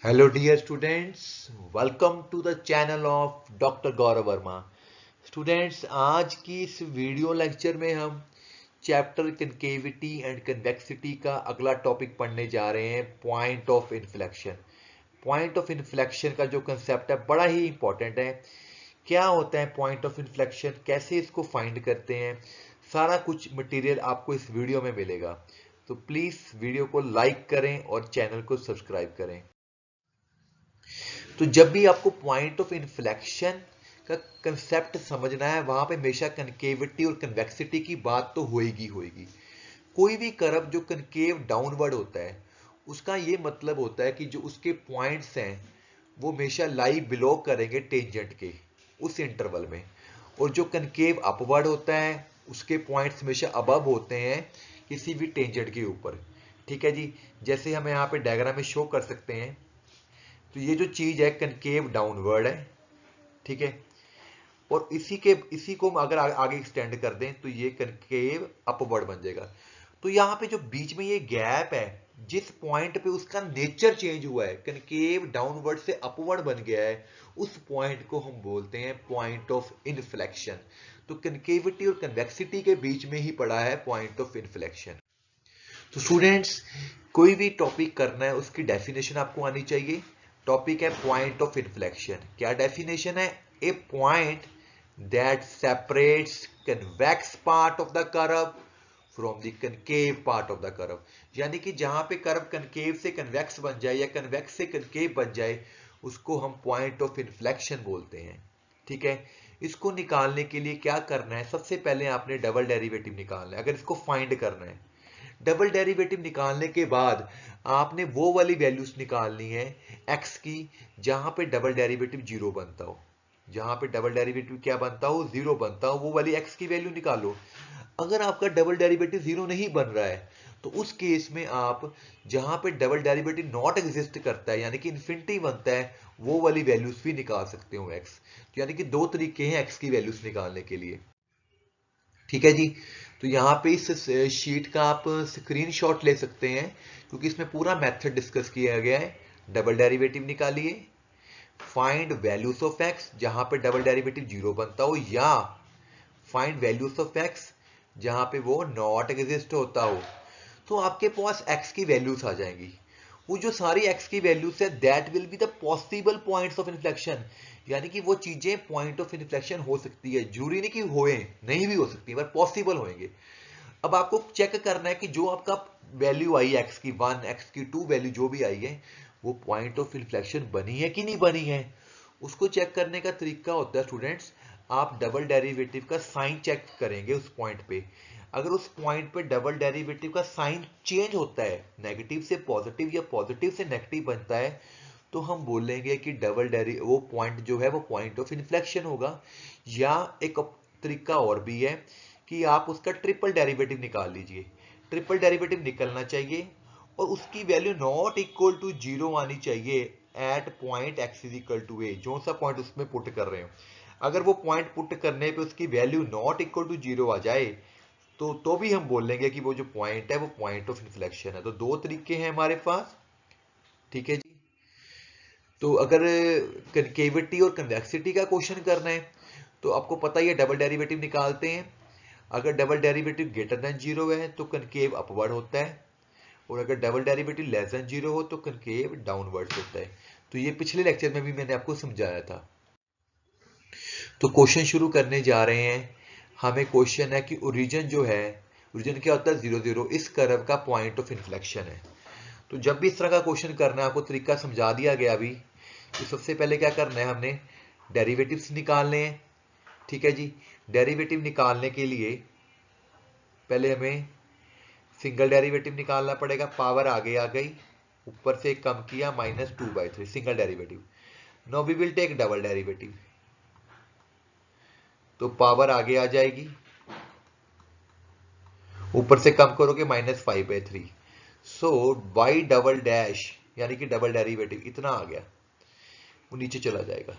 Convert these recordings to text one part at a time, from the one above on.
Hello dear students, welcome to the channel of Dr. Gaurav Verma. Students, आज की इस video lecture में हम चैप्टर कनकेविटी एंड कन्वेक्सिटी का अगला टॉपिक पढ़ने जा रहे हैं, point of inflection. Point of inflection का जो कंसेप्ट है बड़ा ही इंपॉर्टेंट है। क्या होता है पॉइंट ऑफ इन्फ्लेक्शन, कैसे इसको फाइंड करते हैं, सारा कुछ मटेरियल आपको इस वीडियो में मिलेगा। तो प्लीज वीडियो को लाइक करें और चैनल को सब्सक्राइब करें। तो जब भी आपको पॉइंट ऑफ इन्फ्लेक्शन का कंसेप्ट समझना है, वहां पे हमेशा कनकेविटी और कन्वेक्सिटी की बात तो होएगी होएगी। कोई भी कर्व जो कनकेव डाउनवर्ड होता है, उसका ये मतलब होता है कि जो उसके पॉइंट्स हैं वो हमेशा लाई बिलो करेंगे टेंजेंट के उस इंटरवल में, और जो कनकेव अपवर्ड होता है उसके पॉइंट्स हमेशा अबव होते हैं किसी भी टेंजेंट के ऊपर। ठीक है जी, जैसे हम यहाँ पे डायग्राम में शो कर सकते हैं। तो ये जो चीज है कनकेव डाउनवर्ड है, ठीक है, और इसी को हम अगर आगे एक्सटेंड कर दें तो ये कनकेव अपवर्ड बन जाएगा। तो यहाँ पे जो बीच में ये गैप है, जिस पॉइंट पे उसका नेचर चेंज हुआ है, कनकेव डाउनवर्ड से अपवर्ड बन गया है, उस पॉइंट को हम बोलते हैं पॉइंट ऑफ इन्फ्लेक्शन। तो कनकेविटी और कन्वेक्सिटी के बीच में ही पड़ा है पॉइंट ऑफ इन्फ्लेक्शन। तो स्टूडेंट्स, कोई भी टॉपिक करना है उसकी डेफिनेशन आपको आनी चाहिए। टॉपिक है पॉइंट ऑफ इन्फ्लेक्शन। क्या डेफिनेशन है? A point that separates convex part of the curve from the concave part of the curve. यानी कि जहां पे कर्व कनकेव से कन्वेक्स बन जाए या कन्वेक्स से कनकेव बन जाए, उसको हम पॉइंट ऑफ इन्फ्लेक्शन बोलते हैं। ठीक है, इसको निकालने के लिए क्या करना है? सबसे पहले आपने डबल डेरिवेटिव निकालना है अगर इसको फाइंड करना है। डबल डेरिवेटिव निकालने के बाद आपने वो वाली वैल्यूज निकालनी है एक्स की जहां पे डबल डेरिवेटिव जीरो बनता हो। जहां पे डबल डेरिवेटिव क्या बनता हो? जीरो बनता हो, वो वाली एक्स की वैल्यू निकालो। अगर आपका डबल डेरिवेटिव जीरो नहीं बन रहा है तो उस केस में आप जहां पे डबल डेरिवेटिव नॉट एग्जिस्ट करता है, यानी कि इन्फिनिटी बनता है, वो वाली वैल्यूज भी निकाल सकते हो एक्स। तो यानी कि दो तरीके हैं एक्स की वैल्यूज निकालने के लिए। ठीक है जी, तो यहाँ पे इस शीट का आप स्क्रीनशॉट ले सकते हैं क्योंकि इसमें पूरा मेथड डिस्कस किया गया है। डबल डेरिवेटिव निकालिए, फाइंड वैल्यूज ऑफ एक्स जहां पे डबल डेरिवेटिव जीरो बनता हो, या फाइंड वैल्यूज ऑफ एक्स जहां पे वो नॉट एग्जिस्ट होता हो। तो आपके पास एक्स की वैल्यूज आ जाएंगी। वो जो सारी एक्स की वैल्यूज है that will be the possible points of inflection. यानी कि वो चीजें पॉइंट ऑफ इन्फ्लेक्शन हो सकती है, जरूरी नहीं कि होए, नहीं भी हो सकती पर पॉसिबल होंगे। अब आपको चेक करना है कि जो आपका वैल्यू आई एक्स की वन, एक्स की टू वैल्यू जो भी आई है, वो पॉइंट ऑफ इन्फ्लेक्शन बनी है कि नहीं बनी है। उसको चेक करने का तरीका होता है स्टूडेंट्स, आप डबल डेरिवेटिव का साइन चेक करेंगे उस पॉइंट पे। अगर उस पॉइंट पे डबल डेरिवेटिव का साइन चेंज होता है, नेगेटिव से पॉजिटिव या पॉजिटिव से नेगेटिव बनता है, तो हम बोलेंगे कि वो पॉइंट जो है वो पॉइंट ऑफ इन्फ्लेक्शन होगा। या एक तरीका और भी है कि आप उसका ट्रिपल डेरिवेटिव निकाल लीजिए। ट्रिपल डेरिवेटिव निकलना चाहिए और उसकी value not equal to zero आनी चाहिए at point x is equal to a, जो सा पॉइंट उसमें पुट कर रहे हो। अगर वो पॉइंट पुट करने पे उसकी value not equal to zero आ जाए तो भी हम बोलेंगे कि वो जो पॉइंट है वो पॉइंट ऑफ इन्फ्लेक्शन है। तो दो तरीके हैं हमारे पास। ठीक है जी, तो अगर कनकेविटी और कन्वेक्सिटी का क्वेश्चन करना है तो आपको पता ही है डबल डेरिवेटिव निकालते हैं। अगर double derivative greater than zero है तो कनकेव अपवर्ड होता है, और अगर double derivative less than zero हो तो कनकेव डाउनवर्ड होता है। तो ये पिछले लेक्चर में भी मैंने आपको समझाया था। तो क्वेश्चन शुरू करने जा रहे हैं। हमें क्वेश्चन है कि ओरिजिन जो है, ओरिजिन क्या होता है? जीरो जीरो, इस कर्व का पॉइंट ऑफ इन्फ्लेक्शन है। तो जब भी इस तरह का क्वेश्चन करना है, आपको तरीका समझा दिया गया अभी। तो सबसे पहले क्या करना है, हमने डेरिवेटिव्स निकालने हैं। ठीक है जी, डेरिवेटिव निकालने के लिए पहले हमें सिंगल डेरिवेटिव निकालना पड़ेगा। पावर आगे आ गई, ऊपर से कम किया, -2/3 single derivative. Now we will take double derivative, तो पावर आगे आ जाएगी, ऊपर से कम करोगे -5/3। सो वाई डबल डैश यानी कि डबल डेरिवेटिव इतना आ गया, वो नीचे चला जाएगा।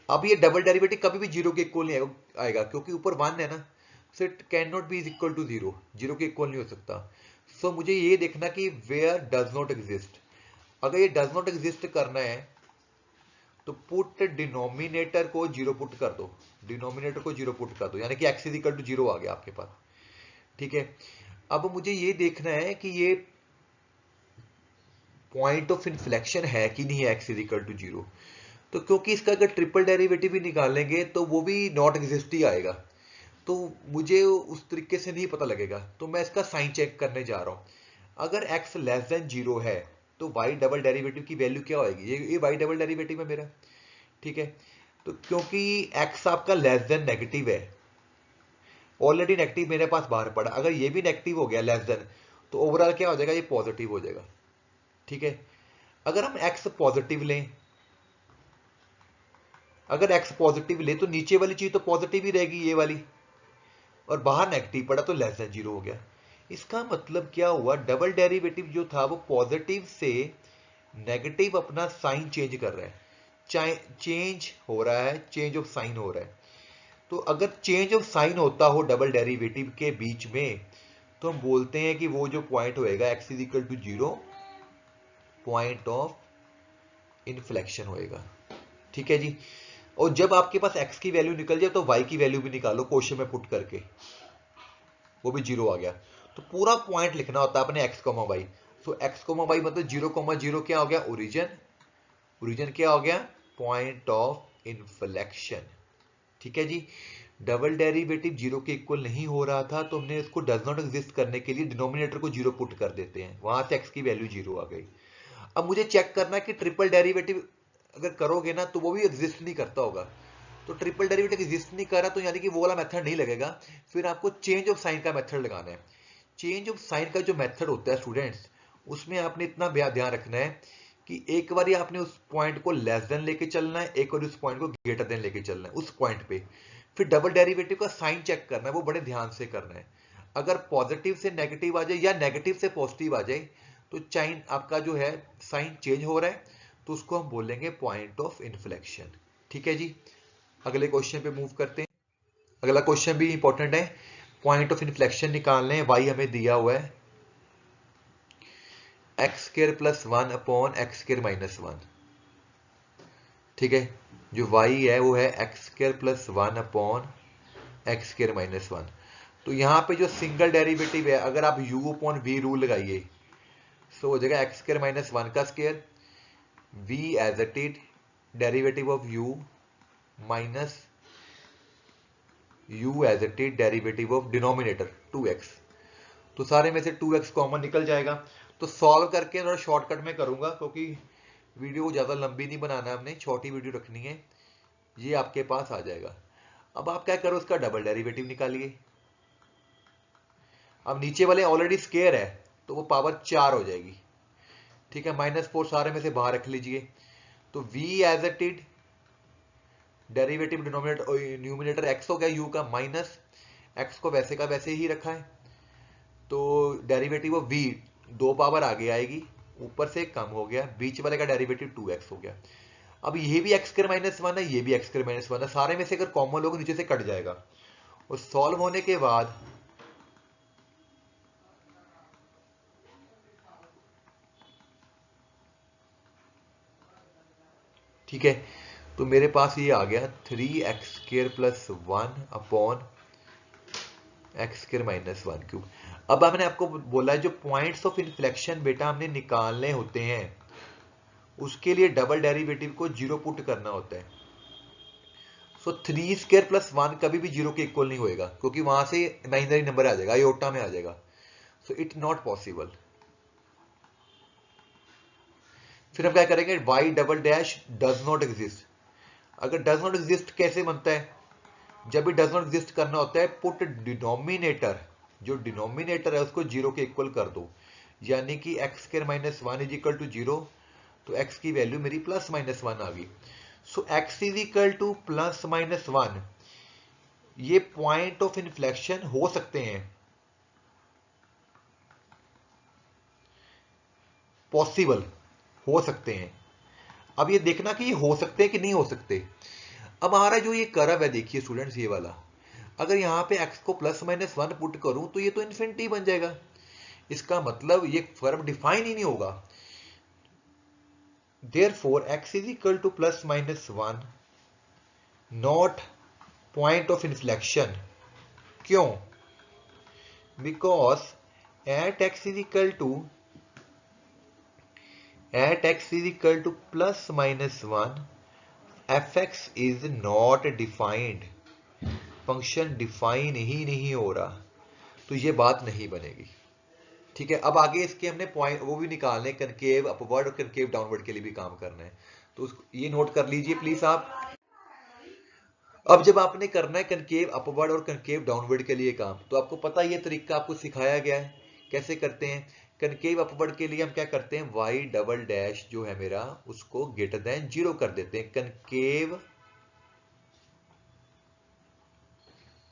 अब ये डबल डेरिवेटिव कभी भी जीरो के इक्वल नहीं आएगा क्योंकि ऊपर वन है ना, so it can not be equal to zero, zero के इक्वल नहीं हो सकता। सो मुझे ये देखना कि वेयर डज नॉट एग्जिस्ट। अगर ये डज नॉट एग्जिस्ट करना है तो पुट डिनोमिनेटर को 0 पुट कर दो, डिनोमिनेटर को 0 पुट कर दो, यानी कि x इक्वल टू 0 आ गया आपके पास। ठीक है, अब मुझे ये देखना है कि ये पॉइंट ऑफ इन्फ्लेक्शन है कि नहीं है x इक्वल टू 0। तो क्योंकि इसका अगर ट्रिपल डेरिवेटिव भी निकालेंगे तो वो भी नॉट एग्जिस्ट ही आएगा, तो मुझे उस तरीके से नहीं पता लगेगा। तो मैं इसका साइन चेक करने जा रहा हूं। अगर x लेस देन 0 है तो y डबल डेरिवेटिव की वैल्यू क्या होगी, ये y डबल डेरिवेटिव है मेरा। ठीक है, तो क्योंकि x आपका लेस देन नेगेटिव है, ऑलरेडी नेगेटिव मेरे पास बाहर पड़ा, अगर ये भी नेगेटिव हो गया लेस देन, तो ओवरऑल क्या हो जाएगा, ये पॉजिटिव हो जाएगा। ठीक है, अगर हम x पॉजिटिव लें, अगर x पॉजिटिव ले तो नीचे वाली चीज तो पॉजिटिव ही रहेगी ये वाली, और बाहर नेगेटिव पड़ा तो लेस देन 0 हो गया। इसका मतलब क्या हुआ, डबल डेरिवेटिव जो था वो पॉजिटिव से नेगेटिव अपना साइन चेंज कर रहा है, चेंज हो रहा है, चेंज ऑफ साइन हो रहा है। तो अगर चेंज ऑफ साइन होता हो डबल डेरिवेटिव के बीच में, तो हम बोलते हैं कि वो जो पॉइंट होएगा x is equal to 0, point of inflection होएगा। ठीक है जी, और जब आपके पास x की वैल्यू निकल जाए तो y की वैल्यू भी निकालो क्वेश्चन में पुट करके, वो भी 0 आ गया। तो पूरा पॉइंट लिखना होता है अपने x, y। सो x, y मतलब 0,0 क्या हो गया, ओरिजिन, ओरिजिन क्या हो गया, पॉइंट ऑफ इन्फ्लेक्शन। ठीक है जी, डबल डेरिवेटिव 0 के इक्वल नहीं हो रहा था तो हमने इसको डज नॉट एग्जिस्ट करने के लिए डिनोमिनेटर को 0 पुट कर देते हैं, वहां से x की वैल्यू 0 आ गई। अब मुझे चेक करना है कि ट्रिपल डेरिवेटिव अगर करोगे ना तो वो भी एग्जिस्ट नहीं करता होगा। तो ट्रिपल डेरिवेटिव एग्जिस्ट नहीं कर रहा तो यानी कि वो वाला मेथड नहीं लगेगा, फिर आपको चेंज ऑफ साइन का मेथड लगाना है। चेंज ऑफ साइन का जो मेथड होता है स्टूडेंट्स, उसमें आपने इतना ध्यान रखना है कि एक बार आपने उस पॉइंट को लेस देन लेके चलना है, एक बार उस पॉइंट को ग्रेटर देन लेके चलना है उस पॉइंट पे, फिर डबल डेरिवेटिव का साइन चेक करना है, वो बड़े ध्यान से करना है। अगर पॉजिटिव से नेगेटिव आ जाए या नेगेटिव से पॉजिटिव आ जाए तो चाइन आपका जो है साइन चेंज हो रहा है, तो उसको हम बोलेंगे पॉइंट ऑफ इन्फ्लेक्शन। ठीक है जी, अगले क्वेश्चन पे मूव करते हैं। अगला क्वेश्चन भी इंपॉर्टेंट है, पॉइंट ऑफ इन्फ्लेक्शन निकालने हैं। y हमें दिया हुआ है x² plus 1 upon x² minus 1। ठीक है, जो y है वो है x² plus 1 upon x² minus 1। तो यहां पे जो सिंगल डेरिवेटिव है, अगर आप u अपॉन v रूल लगाइए, सो हो जाएगा x² माइनस 1 का square, v as it is derivative of u minus u as it is derivative of denominator 2x। तो सारे में से 2x कॉमन निकल जाएगा। तो सॉल्व करके थोड़ा शॉर्टकट में करूंगा क्योंकि वीडियो को ज्यादा लंबी नहीं बनाना है, हमने छोटी वीडियो रखनी है। ये आपके पास आ जाएगा। अब आप क्या करो, उसका डबल डेरिवेटिव निकालिए। अब नीचे वाले ऑलरेडी स्क्वायर है तो वो पावर 4 हो जाएगी। ठीक है, -4 सारे में से बाहर रख लीजिए। तो v as it is derivative denominator numerator x हो गया u का, माइनस x को वैसे का वैसे ही रखा है, तो डेरिवेटिव ऑफ v 2 पावर आगे आएगी, ऊपर से कम हो गया, बीच वाले का डेरिवेटिव 2x हो गया। अब ये भी x² माइनस 1 है, ये भी x² माइनस 1 है, सारे में से अगर कॉमन लोग नीचे से कट जाएगा। और सॉल्व होने के बाद ठीक है, तो मेरे पास ये आ गया 3x² plus 1 upon x² minus 1 cube. अब मैंने आपको बोला है जो पॉइंट्स ऑफ इन्फ्लेक्शन बेटा हमने निकालने होते हैं, उसके लिए डबल डेरिवेटिव को 0 पुट करना होता है। सो 3² प्लस 1 कभी भी 0 के इक्वल नहीं होएगा, क्योंकि वहां से इमेजिनरी नंबर आ जाएगा, आयोटा में आ जाएगा। So it not possible. फिर हम क्या करेंगे, y double dash does not exist. अगर डज नॉट एग्जिस्ट कैसे बनता है, जब भी डज नॉट एग्जिस्ट करना होता है, पुट डिनोमिनेटर, जो डिनोमिनेटर है उसको 0 के इक्वल कर दो, यानी कि x² minus 1 is equal to 0, तो x की वैल्यू मेरी प्लस माइनस 1 आ गई। सो x is equal two plus minus 1, ये पॉइंट ऑफ इन्फ्लेक्शन हो सकते हैं, पॉसिबल हो सकते हैं। अब ये देखना कि ये हो सकते हैं कि नहीं हो सकते। अब हमारा जो ये कर्व है देखिए स्टूडेंट्स, ये वाला, अगर यहाँ पे x को प्लस माइनस 1 पुट करूं तो ये तो इन्फिनिटी बन जाएगा। इसका मतलब ये कर्व डिफाइन ही नहीं होगा। Therefore x is equal to plus minus 1 not point of inflection. क्यों? Because at x is equal to plus minus 1 fx is not defined. Function define ही नहीं हो रहा, तो ये बात नहीं बनेगी। ठीक है, अब आगे इसके हमने पॉइंट वो भी निकालने, कनकेव अपवर्ड और कनकेव डाउनवर्ड के लिए भी काम करना है, तो ये नोट कर लीजिए प्लीज आप। अब जब आपने करना है कनकेव अपवर्ड और कनकेव डाउनवर्ड के लिए काम, तो आपको पता है ये तरीका आपको सिखाया गया है कैसे करते हैं। कनकेव अपवर्ड के लिए हम क्या करते हैं, y डबल डैश जो है मेरा उसको ग्रेटर देन 0 कर देते हैं। कनकेव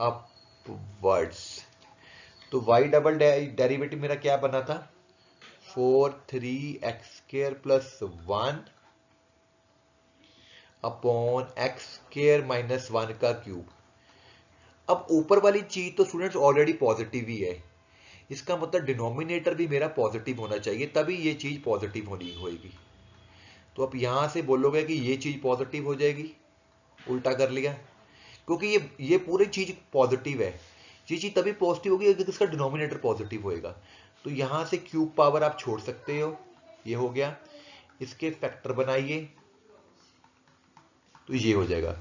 अपवर्ड्स, तो y डबल डेरिवेटिव मेरा क्या बना था, 4 3x² plus 1 upon x² minus 1 का क्यूब। अब ऊपर वाली चीज तो स्टूडेंट्स ऑलरेडी पॉजिटिव ही है, इसका मतलब डिनोमिनेटर भी मेरा पॉजिटिव होना चाहिए, तभी ये चीज पॉजिटिव होनी होगी। तो अब यहां से बोलोगे कि ये चीज पॉजिटिव हो जाएगी, उल्टा कर लिया, क्योंकि ये पूरी चीज पॉजिटिव है। ये चीज तभी पॉजिटिव होगी अगर इसका डिनोमिनेटर पॉजिटिव होएगा। तो यहां से क्यूब पावर आप छोड़ सकते हो, ये हो गया। इसके फैक्टर बनाइए तो ये हो जाएगा।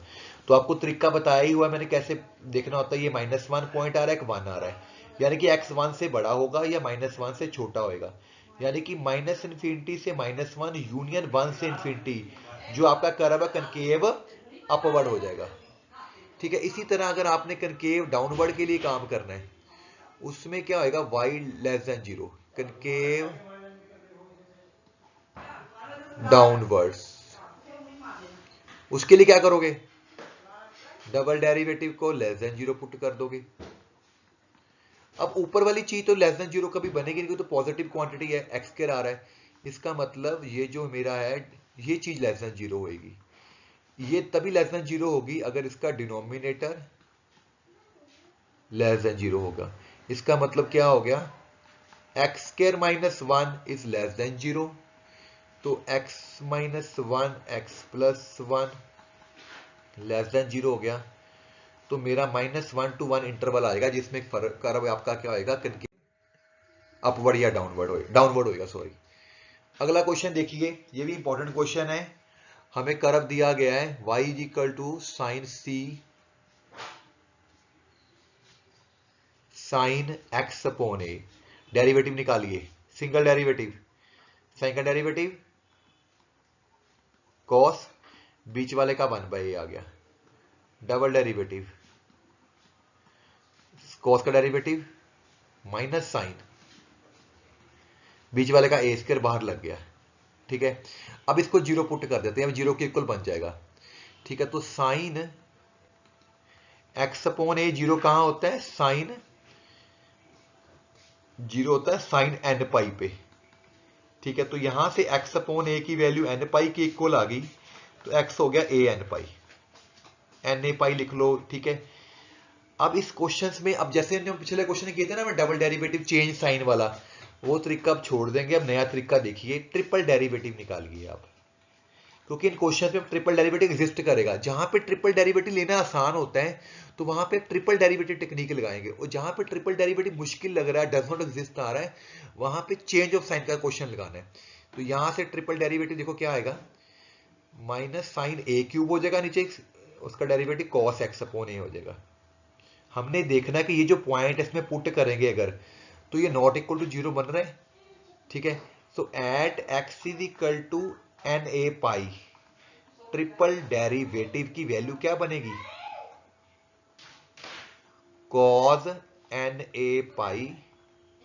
तो आपको तरीका बताया ही हुआ मैंने कैसे देखना होता है। ये -1 पॉइंट आ रहा है कि 1 आ रहा है, यानी कि x 1 से बड़ा होगा या -1 से छोटा होएगा, यानी कि -∞ से -1 यूनियन 1 से इंफिनिटी जो आपका कर्व है कनकेव अपवर्ड हो जाएगा। ठीक है, इसी तरह अगर आपने कनकेव डाउनवर्ड के लिए काम करना है, उसमें क्या होएगा, y less than 0 concave downwards. उसके लिए क्या करोगे, डबल डेरिवेटिव को लेस देन 0 पुट कर दोगे। अब ऊपर वाली चीज तो लेस देन 0 कभी बनेगी नहीं, तो पॉजिटिव क्वांटिटी है, x² आ रहा है, इसका मतलब ये जो मेरा है ये चीज लेस देन 0 होगी। ये तभी लेस देन 0 होगी अगर इसका डिनोमिनेटर लेस देन 0 होगा। इसका मतलब क्या हो गया, x² minus 1 is less than 0, तो x minus 1 x plus 1 less than 0 हो गया। तो मेरा -1 to 1 इंटरवल आएगा जिसमें कर्व आपका क्या होएगा, अपवर्ड या डाउनवर्ड होएगा सॉरी। अगला क्वेश्चन देखिए, ये भी इंपॉर्टेंट क्वेश्चन है। हमें कर्व दिया गया है y is equal to sine c sine x upon a। Derivative निकालिए, single derivative, second derivative cos, बीच वाले का 1/a आ गया, डबल डेरिवेटिव कॉस का डेरिवेटिव माइनस साइन, बीच वाले का a² बाहर लग गया। ठीक है, अब इसको 0 पुट कर देते हैं, अब 0 के इक्वल बन जाएगा। ठीक है, तो साइन x अपॉन a 0 कहां होता है, साइन 0 होता है साइन n पाई पे। ठीक है, तो यहां से x अपॉन a की वैल्यू n पाई के इक्वल आ गई, तो x हो गया a n pi, n a पाई लिख लो। ठीक है, अब इस क्वेश्चंस में, अब जैसे हमने पिछले क्वेश्चन किए थे ना मैं डबल डेरिवेटिव चेंज साइन वाला, वो तरीका अब छोड़ देंगे। अब नया तरीका देखिए, ट्रिपल डेरिवेटिव निकालिए आप, क्योंकि इन क्वेश्चंस में ट्रिपल डेरिवेटिव एग्जिस्ट करेगा। जहां पे ट्रिपल डेरिवेटिव लेना आसान होता है तो वहां पे ट्रिपल डेरिवेटिव टेक्निक लगाएंगे, और जहां पे ट्रिपल डेरिवेटिव मुश्किल लग रहा है, डज नॉट एग्जिस्ट आ रहा है, वहां पे चेंज ऑफ साइन का क्वेश्चन लगाना है। तो यहां से ट्रिपल डेरिवेटिव देखो क्या आएगा, माइनस साइन a क्यूब हो जाएगा, नीचे उसका derivative cos x upon a हो जाएगा। हमने देखना है कि ये जो पॉइंट इसमें पुट करेंगे अगर, तो ये नॉट इक्वल टू 0 बन रहा है। ठीक है, so at x is equal to n a pi, triple derivative की वैल्यू क्या बनेगी, cos n a pi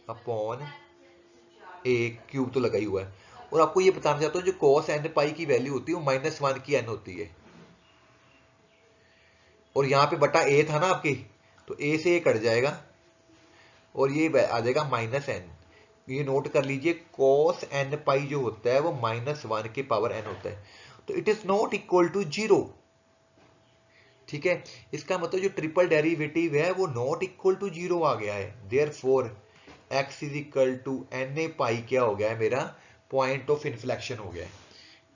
upon a cube, तो लगा ही हुआ है। और आपको ये बताना चाहता हूं, जो कॉस एन पाई की वैल्यू होती है वो -1 की n होती है, और यहां पे बटा a था ना आपके, तो a से ये कट जाएगा और ये आ जाएगा -n। ये नोट कर लीजिए, cos n पाई जो होता है वो -1 के पावर n होता है, तो it is not equal to 0। ठीक है, इसका मतलब जो ट्रिपल डेरिवेटिव है वो नॉट इक्वल टू 0 आ गया है। Therefore x is equal to n pi क्या हो गया है मेरा, पॉइंट ऑफ इन्फ्लेक्शन हो गया है।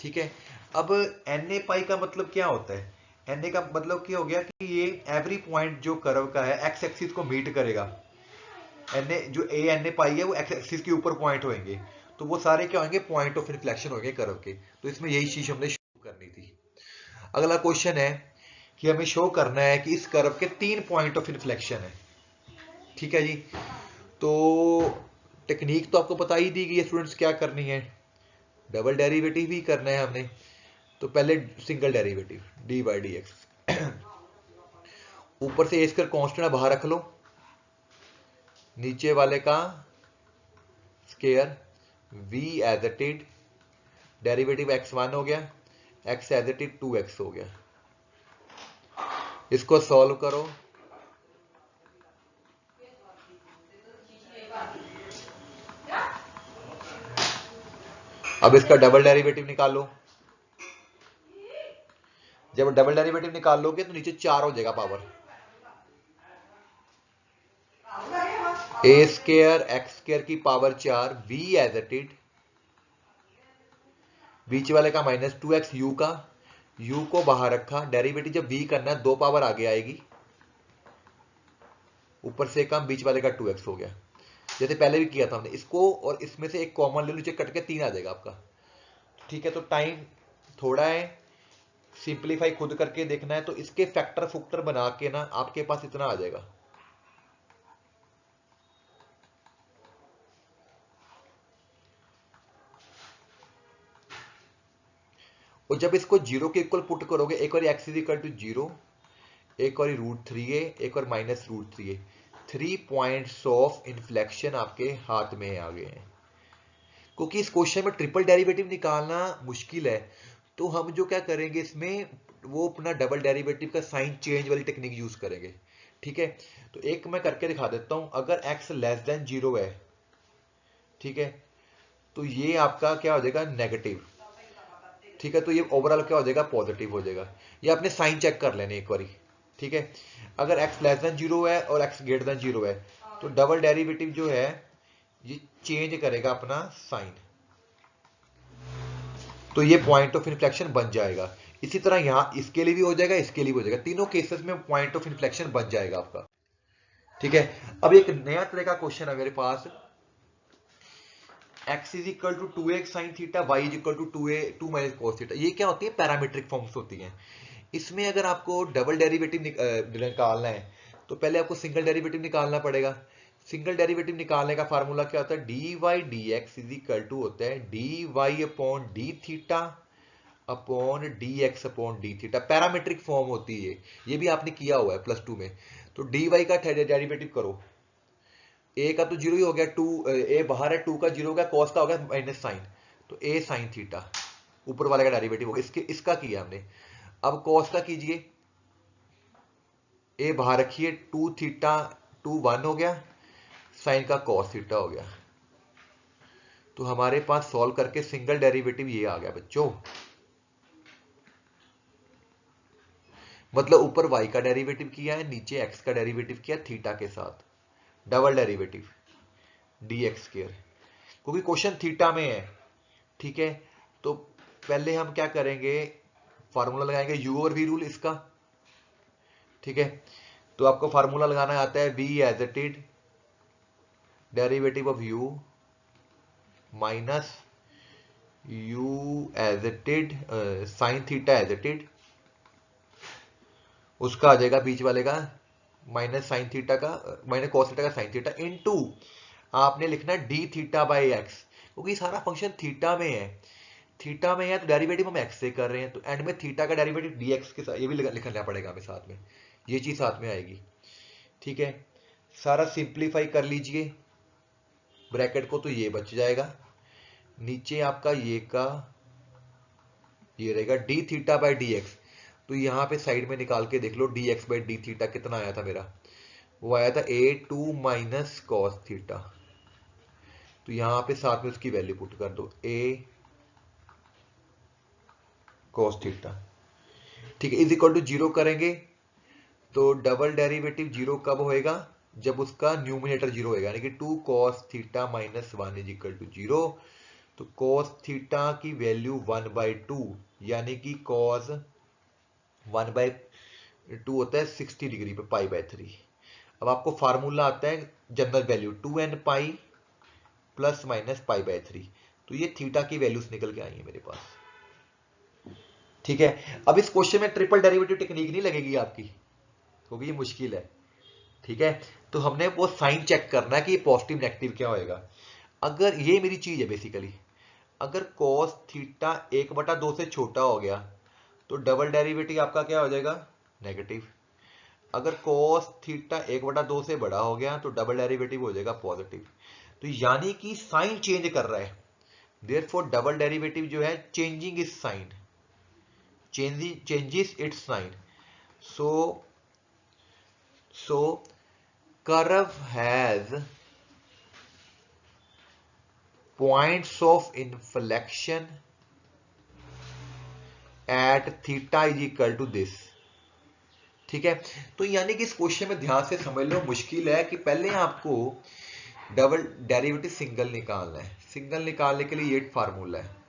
ठीक है। अब Na पाई का मतलब क्या होता है? Na का मतलब क्या हो गया कि ये एवरी पॉइंट जो कर्व का है एक्स एक्सिस को मीट करेगा। Na जो Na पाई है वो एक्स एक्सिस के ऊपर पॉइंट होंगे, तो वो सारे क्या होंगे? पॉइंट ऑफ इन्फ्लेक्शन होंगे कर्व के। तो इसमें यही चीज हमने शो करनी थी। अगला क्वेश्चन है कि हमें शो करना है कि इस कर्व के 3 पॉइंट ऑफ इन्फ्लेक्शन है। ठीक है जी। तो टेक्निक तो आपको पता ही दी गई है स्टूडेंट्स, क्या करनी है? डबल डेरिवेटिव ही करना है हमने। तो पहले single derivative D by d x, ऊपर से ए स्क्वायर कॉन्स्टेंट बाहर रख लो, नीचे वाले का square v as it is, derivative x1 हो गया, x as it is 2x हो गया। इसको सॉल्व करो, अब इसका डबल डेरिवेटिव निकालो। जब डबल डेरिवेटिव निकाल लोगे तो नीचे 4 हो जाएगा power, a square x square की power 4, v as it is, बीच वाले का -2x u का, u को बाहर रखा, डेरिवेटिव जब v करना है 2 पावर आगे आएगी, ऊपर से कम, बीच वाले का 2x हो गया। जैसे पहले भी किया था हमने इसको, और इसमें से एक कॉमन ले लो, नीचे कट के 3 आ जाएगा आपका। ठीक है, तो टाइम थोड़ा है, सिंप्लीफाई खुद करके देखना है। तो इसके फैक्टर फुक्टर बना के ना आपके पास इतना आ जाएगा। और जब इसको जीरो के इक्वल पुट करोगे, एक बार एक्स इज इक्वल टू 0, एक और √3a, एक और -√3a, 3 पॉइंट्स ऑफ इन्फ्लेक्शन आपके हाथ में आ गए हैं। क्योंकि इस क्वेश्चन में ट्रिपल डेरिवेटिव निकालना मुश्किल है, तो हम जो क्या करेंगे इसमें, वो अपना डबल डेरिवेटिव का साइन चेंज वाली टेक्निक यूज करेंगे। ठीक है, तो एक मैं करके दिखा देता हूं। अगर x लेस देन 0 है, ठीक है, तो ये आपका क्या हो जाएगा? नेगेटिव। ठीक है, तो ये ओवरऑल क्या हो जाएगा? पॉजिटिव हो जाएगा। ये आपने साइन चेक कर लेने एक बारी। ठीक है, अगर x लेस देन 0 है और x ग्रेटर देन 0 है, तो डबल डेरिवेटिव जो है ये चेंज करेगा अपना साइन, तो ये पॉइंट ऑफ इन्फ्लेक्शन बन जाएगा। इसी तरह यहां इसके लिए भी हो जाएगा, इसके लिए भी हो जाएगा, तीनों केसेस में पॉइंट ऑफ इन्फ्लेक्शन बन जाएगा आपका। ठीक है, अब एक नया तरह का क्वेश्चन है मेरे पास, x is equal to 2x sine theta, y is equal to 2 minus cos theta. ये क्या होती है? पैरामीट्रिक फॉर्म्स होती हैं। इसमें अगर आपको डबल डेरिवेटिव निकालना है, तो पहले आपको सिंगल डेरिवेटिव निकालना पड़ेगा। सिंगल डेरिवेटिव निकालने का फार्मूला क्या होता है? D Y D X is equal to होता है D Y upon D theta upon D X upon D theta. Parametric form होती है ये भी आपने किया हुआ है +2 में। तो डी वाई का डेरिवेटिव करो, ए का तो 0 ही हो गया, 2 ए बाहर है, 2 का 0 हो गया, कॉस का हो गया माइनस साइन, तो ए साइन थीटा ऊपर वाले का डेरिवेटिव हो गया। इसका किया हमने। अब कॉस का कीजिए, ए बाहर रखिए, 2 थीटा 2 1 हो गया, साइन का कॉस थीटा हो गया। तो हमारे पास सॉल्व करके सिंगल डेरिवेटिव ये आ गया बच्चों। मतलब ऊपर y का डेरिवेटिव किया है, नीचे x का डेरिवेटिव किया थीटा के साथ, डबल डेरिवेटिव dx स्क्वायर, क्योंकि क्वेश्चन थीटा में है। ठीक है, तो पहले हम क्या करेंगे? फार्मूला लगाएंगे u और v रूल इसका। ठीक है, तो आपको फार्मूला लगाना आता है v as it is derivative of u minus u as it is sine theta as it is, उसका आ जाएगा बीच वाले का माइनस साइन थीटा का, माइनस कॉस थीटा का साइन थीटा, इनटू आपने लिखना है डी थीटा बाई एक्स, क्योंकि सारा फंक्शन थीटा में है। थीटा में है तो डेरिवेटिव हम एक्स से कर रहे हैं, तो एंड में थीटा का डेरिवेटिव डी एक्स के साथ, ये भी लिखना पड़ेगा हमें साथ में, ये चीज साथ में आएगी। ठीक है, सारा सिंप्लीफाई कर लीजिए ब्रैकेट को, तो ये बच जाएगा। नीचे आपका ये का ये रहेगा d theta by d x. तो यहां पे साइड में निकाल के देख लो, d x by d theta कितना आया था मेरा? वो आया था a2 माइनस कॉस थीटा। तो यहां पे साथ में उसकी वैल्यू पुट कर दो, a कॉस थीटा। ठीक है, इज इक्वल टू 0 करेंगे तो डबल डेरिवेटिव 0 कब होएगा? जब उसका न्यूमिनेटर 0 होएगा, यानी कि 2 cos theta minus 1 is equal to 0। तो cos थीटा की वैल्यू 1/2 यानी कि cos 1/2 होता है 60 डिग्री पे π/3। अब आपको फार्मूला आता है general value 2n pi plus minus π/3। तो ये थीटा की वैल्यूज निकल के आई है मेरे पास। ठीक है, अब इस क्वेश्चन में ट्रिपल डेरिवेटिव टेक्निक नहीं लगेगी आपकी, क्योंकि ये मुश्किल है। ठीक है, तो हमने वो साइन चेक करना है कि पॉजिटिव नेगेटिव क्या होएगा। अगर ये मेरी चीज है बेसिकली, अगर cos थीटा 1/2 से छोटा हो गया तो डबल डेरिवेटिव आपका क्या हो जाएगा, नेगेटिव। अगर cos थीटा 1/2 से बड़ा हो गया तो डबल डेरिवेटिव हो जाएगा पॉजिटिव। तो यानी कि साइन चेंज कर रहा है, देयरफॉर डबल डेरिवेटिव जो है changing is sine, changes its sign. So curve has points of inflection at theta is equal to this। ठीक है, तो यानी कि इस क्वेश्चन में ध्यान से समझ लो, मुश्किल है कि पहले आपको डबल डेरिवेटिव सिंगल निकालना है। सिंगल निकालने के लिए ये फार्मूला है,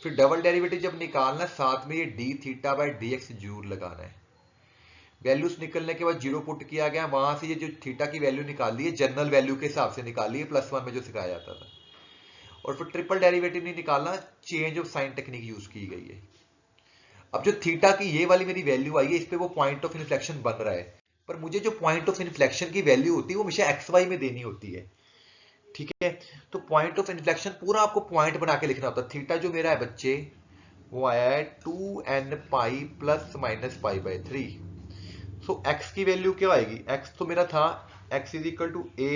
फिर डबल डेरिवेटिव जब निकालना साथ में ये D theta by d x जरूर लगाना है। वैल्यूज निकलने के बाद जीरो पुट किया गया, वहां से ये जो थीटा की वैल्यू निकाली है जनरल वैल्यू के हिसाब से निकाली है, +1 में जो सिखाया जाता था। और फिर ट्रिपल डेरिवेटिव नहीं निकालना, change of sine technique use की गई है। अब जो थीटा की ये वाली मेरी वैल्यू आई है, इस पे वो पॉइंट ऑफ इन्फ्लेक्शन बन रहा है, पर मुझे जो पॉइंट ऑफ इन्फ्लेक्शन की वैल्यू होती है वो हमेशा एक्स वाई में देनी होती है। ठीक है, तो पॉइंट ऑफ इन्फ्लेक्शन पूरा आपको पॉइंट बना के लिखना होता है। थीटा जो मेरा है बच्चे वो आया है 2n pi plus minus π/3। So x की वैल्यू क्या आएगी, x तो मेरा था x is equal to a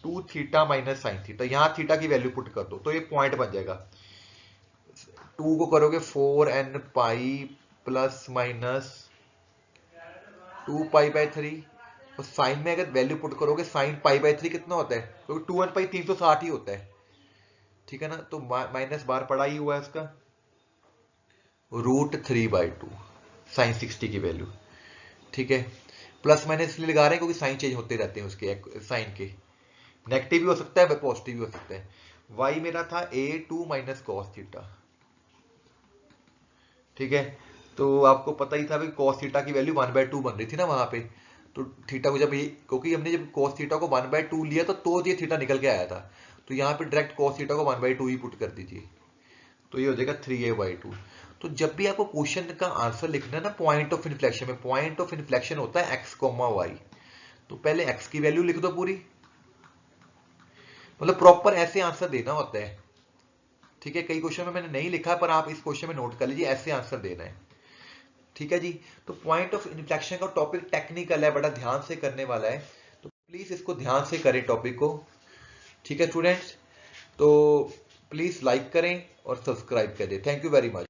2 theta minus sine theta, यहां थीटा की वैल्यू पुट कर दो तो ये पॉइंट बन जाएगा। 2 को करोगे 4n पाई प्लस माइनस 2 π/3, और साइन में अगर वैल्यू पुट करोगे साइन π/3 कितना होता है, क्योंकि 2n पाई 360 ही होता है। ठीक है ना, तो माइनस बार पड़ा ही हुआ है उसका, √3/2 साइन 60 की वैल्यू। ठीक है, प्लस माइनस इसलिए लगा रहे हैं क्योंकि साइन चेंज होते रहते हैं उसके, साइन के नेगेटिव भी हो सकता है पॉजिटिव भी हो सकता है। y मेरा था a2 माइनस cos थीटा। ठीक है, तो आपको पता ही था भाई cos थीटा की वैल्यू 1/2 बन रही थी ना वहां पे, तो थीटा को जब ये, क्योंकि हमने जब cos थीटा को 1/2 लिया तो ये थीटा निकल के आया था, तो यहाँ पे डायरेक्ट cos थीटा को 1/2 ही पुट कर दीजिए, तो ये हो जाएगा 3a/2। तो जब भी आपको क्वेश्चन का आंसर लिखना है ना पॉइंट ऑफ इन्फ्लेक्शन में, पॉइंट ऑफ इन्फ्लेक्शन होता है x, y, तो पहले x की वैल्यू लिख दो पूरी, मतलब प्रॉपर ऐसे आंसर देना होता है। ठीक है, कई क्वेश्चन में मैंने नहीं लिखा, पर आप इस क्वेश्चन में नोट कर लीजिए, ऐसे आंसर देना है। ठीक है जी, तो पॉइंट ऑफ इन्फ्लेक्शन का टॉपिक टेक्निकल है, बड़ा ध्यान से करने वाला है, तो प्लीज इसको ध्यान से करें टॉपिक को। ठीक है स्टूडेंट्स, तो प्लीज लाइक करें और सब्सक्राइब करें। Thank you very much.